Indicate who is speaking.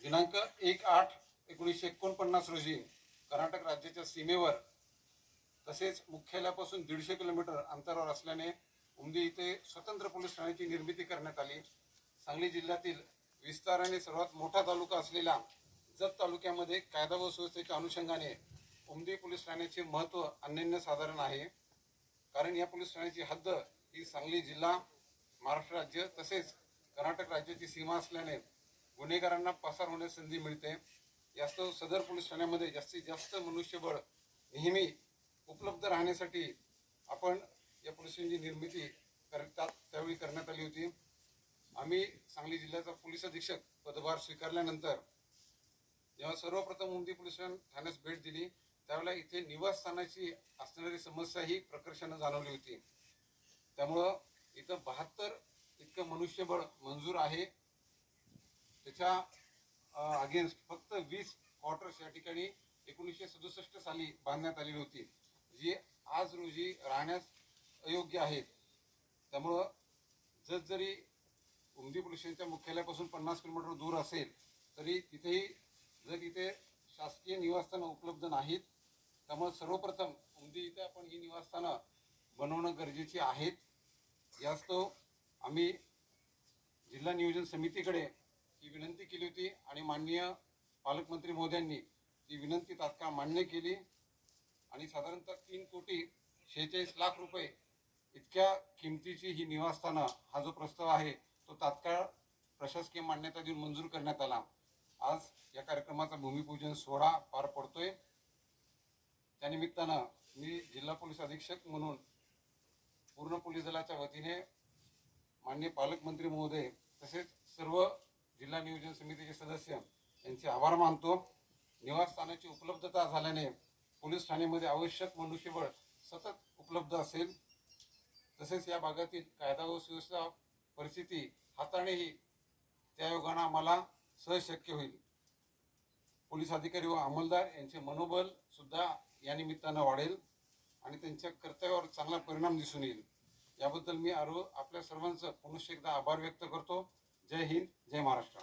Speaker 1: दिनांक 1/8/1949 रोजी कर्नाटक राज्याच्या सीमेवर तसेच मुख्यालयापासून 150 किलोमीटर अंतरावर असल्याने उमदी येथे स्वतंत्र पोलीस ठाण्याची निर्मिती करण्यात आली। सांगली जिल्ह्यातील विस्ताराने सर्वात मोठा तालुका असलेल्या जत तालुक्यामध्ये कायदा व सुव्यवस्थेच्या अनुषंगाने उमदी पोलीस ठाण्याचे महत्त्व अनन्यसाधारण आहे। कारण या पोलीस ठाण्याची हद्द ही सांगली जिल्हा, महाराष्ट्र राज्य तसेच कर्नाटक राज्याची सीमा असल्याने गुन्हेगारांना पसार होण्यास संधी मिळते। यास्तव सदर पोलीस ठाण्यामध्ये जास्तीत जास्त मनुष्यबळ नेहमी उपलब्ध राहण्यासाठी आपण या पोलीस स्टेशनची निर्मिती त्यावेळी करण्यात आली होती। आम्ही सांगली जिल्ह्याचा पोलीस अधीक्षक पदभार स्वीकारल्यानंतर जेव्हा सर्वप्रथम उमदी पोलीस ठाण्यास भेट दिली त्यावेळेला इथे निवासस्थानाची असणारी समस्या ही प्रकर्षाने जाणवली होती। त्यामुळं इथं 72 इतकं मनुष्यबळ मंजूर आहे। त्याच्या अगेन्स्ट फक्त 20 क्वार्टर्स या ठिकाणी 1967 साली बांधण्यात आलेली होती, जी आज रोजी राहण्यास अयोग्य आहेत। त्यामुळं जरी उमदी पोलीस स्टेशनच्या मुख्यालयापासून 50 किलोमीटर दूर असेल तरी तिथेही जर इथे शासकीय निवासस्थानं उपलब्ध नाहीत, त्यामुळे सर्वप्रथम उमदी इथे आपण ही निवासस्थानं बनवणं गरजेची आहेत। यास्तव आम्ही जिल्हा नियोजन समितीकडे ही विनंती केली होती आणि माननीय पालकमंत्री महोदयांनी ती विनंती तात्काळ मान्य केली आणि साधारणतः 3,46,00,000 रुपये इतक्या किमतीची ही निवासस्थानं हा जो प्रस्ताव आहे तो तात्काळ प्रशासकीय मान्यता देऊन मंजूर करण्यात आला। आज या कार्यक्रमाचा भूमिपूजन सोहळा पार पडतोय। त्यानिमित्तानं मी जिल्हा पोलीस अधीक्षक म्हणून पूर्ण पोलीस दलाच्या वतीने माननीय पालकमंत्री महोदय तसेच सर्व जिल्हा नियोजन समितीचे सदस्य यांचे आभार मानतो। निवासस्थानाची उपलब्धता झाल्याने पोलीस ठाण्यामध्ये आवश्यक मनुष्यबळ सतत उपलब्ध असेल। तसेच या भागातील कायदा व सुव्यवस्था परिस्थिती हाताळणेही त्या योगाने आम्हाला सहज शक्य होईल। पोलीस अधिकारी व अंमलदार यांचे मनोबल सुद्धा या निमित्तानं वाढेल आणि त्यांच्या कर्तव्यावर चांगला परिणाम दिसून येईल। याबद्दल मी आपल्या सर्वांचं पुनश्च एकदा आभार व्यक्त करतो। जय हिंद, जय महाराष्ट्र।